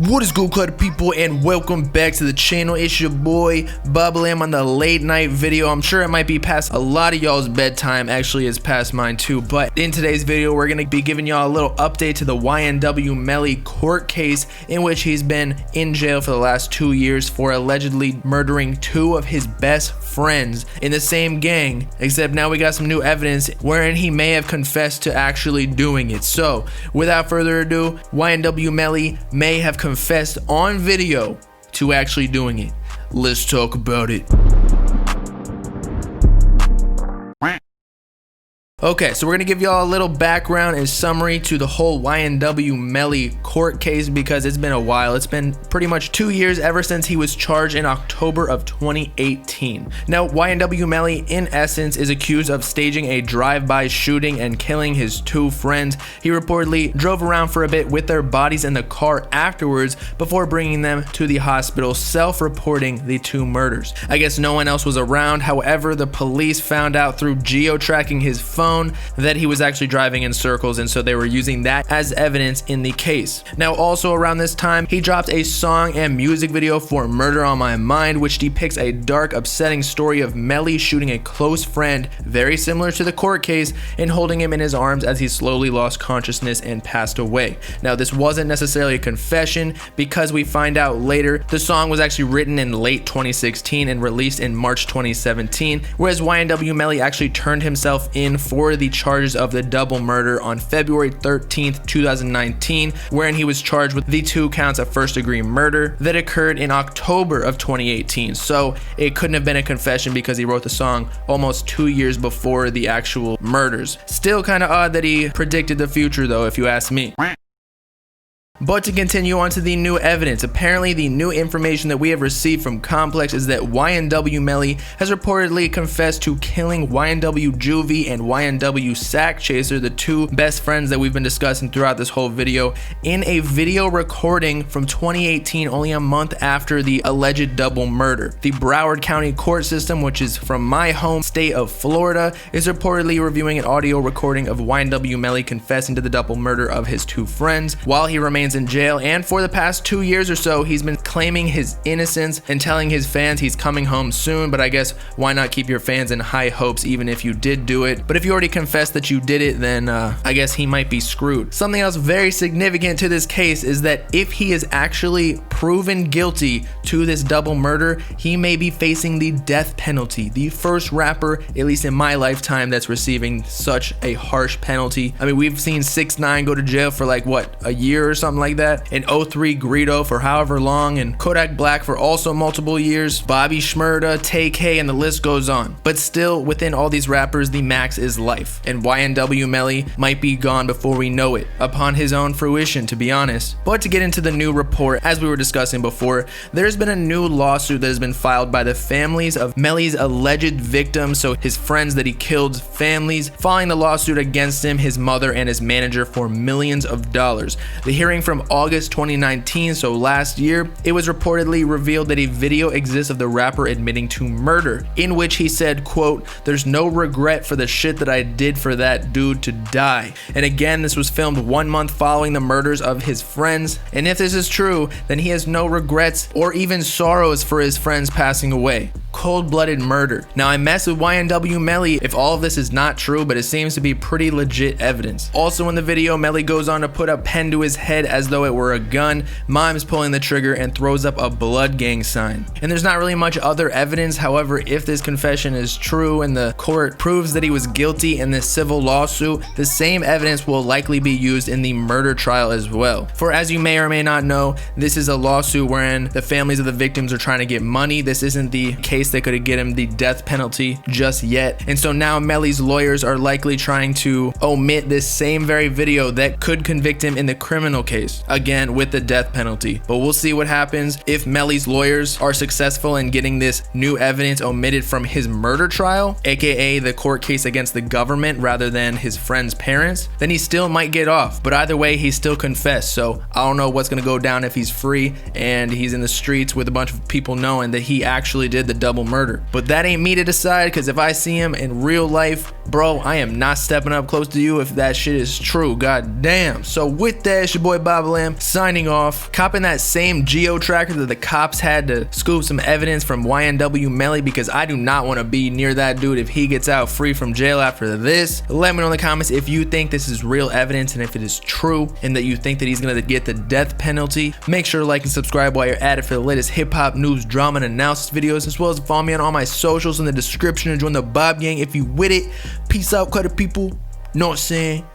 What is good, clutter people, and welcome back to the channel. It's your boy Bobbalam on the late night video. I'm sure it might be past a lot of y'all's bedtime. Actually, it's past mine too. But in today's video, we're gonna be giving y'all a little update to the YNW Melly court case, in which he's been in jail for the last 2 years for allegedly murdering 2 of his best friends in the same gang. Except now we got some new evidence wherein he may have confessed to actually doing it. So without further ado, YNW Melly may have confessed on video to actually doing it. Let's talk about it. Okay, so we're gonna give y'all a little background and summary to the whole YNW Melly court case because it's been a while. It's been pretty much 2 years ever since he was charged in October of 2018. Now, YNW Melly, in essence, is accused of staging a drive-by shooting and killing his 2 friends. He reportedly drove around for a bit with their bodies in the car afterwards before bringing them to the hospital, self-reporting the 2 murders. I guess no one else was around. However, the police found out through geo-tracking his phone that he was actually driving in circles, and so they were using that as evidence in the case. Now, also around this time, he dropped a song and music video for Murder on My Mind, which depicts a dark, upsetting story of Melly shooting a close friend, very similar to the court case, and holding him in his arms as he slowly lost consciousness and passed away. Now, this wasn't necessarily a confession because we find out later the song was actually written in late 2016 and released in March 2017, whereas YNW Melly actually turned himself in for the charges of the double murder on February 13th, 2019, wherein he was charged with the 2 counts of first-degree murder that occurred in October of 2018. So it couldn't have been a confession because he wrote the song almost 2 years before the actual murders. Still kind of odd that he predicted the future though, if you ask me. But to continue on to the new evidence, apparently the new information that we have received from Complex is that YNW Melly has reportedly confessed to killing YNW Juvie and YNW Sack Chaser, the 2 best friends that we've been discussing throughout this whole video, in a video recording from 2018, only a month after the alleged double murder. The Broward County court system, which is from my home state of Florida, is reportedly reviewing an audio recording of YNW Melly confessing to the double murder of his 2 friends while he remains in jail, and for the past 2 years or so he's been claiming his innocence and telling his fans he's coming home soon. But I guess why not keep your fans in high hopes even if you did do it? But if you already confessed that you did it, then I guess he might be screwed. Something else very significant to this case is that if he is actually proven guilty to this double murder, he may be facing the death penalty. The first rapper, at least in my lifetime, that's receiving such a harsh penalty. I mean, we've seen 6ix9ine go to jail for like what, a year or something like that, and 03 Greedo for however long, and Kodak Black for also multiple years, Bobby Shmurda, Tay-K, and the list goes on. But still, within all these rappers, the max is life, and YNW Melly might be gone before we know it, upon his own fruition, to be honest. But to get into the new report, as we were discussing before, there's been a new lawsuit that has been filed by the families of Melly's alleged victims, so his friends that he killed's families, filing the lawsuit against him, his mother, and his manager for millions of dollars. The hearing from August 2019, so last year, it was reportedly revealed that a video exists of the rapper admitting to murder, in which he said, quote, "There's no regret for the shit that I did for that dude to die." And again, this was filmed 1 month following the murders of his friends, and if this is true, then he has no regrets or even sorrows for his friends passing away. Cold-blooded murder. Now, I mess with YNW Melly if all of this is not true, but it seems to be pretty legit evidence. Also in the video, Melly goes on to put a pen to his head as though it were a gun, mimes pulling the trigger, and throws up a blood gang sign. And there's not really much other evidence. However, if this confession is true and the court proves that he was guilty in this civil lawsuit, the same evidence will likely be used in the murder trial as well. For as you may or may not know, this is a lawsuit wherein the families of the victims are trying to get money. This isn't the case that could get him the death penalty just yet. And so now Melly's lawyers are likely trying to omit this same very video that could convict him in the criminal case, again with the death penalty. But we'll see what happens if Melly's lawyers are successful in getting this new evidence omitted from his murder trial, aka the court case against the government rather than his friend's parents. Then he still might get off, but either way he still confessed. So I don't know what's gonna go down if he's free and he's in the streets with a bunch of people knowing that he actually did the double double murder. But that ain't me to decide, because if I see him in real life, bro, I am not stepping up close to you if that shit is true. God damn. So with that, it's your boy Bobbalam signing off, copping that same geo tracker that the cops had to scoop some evidence from YNW Melly, because I do not want to be near that dude if he gets out free from jail after this. Let me know in the comments if you think this is real evidence and if it is true and that you think that he's gonna get the death penalty. Make sure to like and subscribe while you're at it for the latest hip-hop news, drama, and analysis videos, as well as follow me on all my socials in the description and join the Bob gang if you with it. Peace out, cutter people. Know what I'm saying?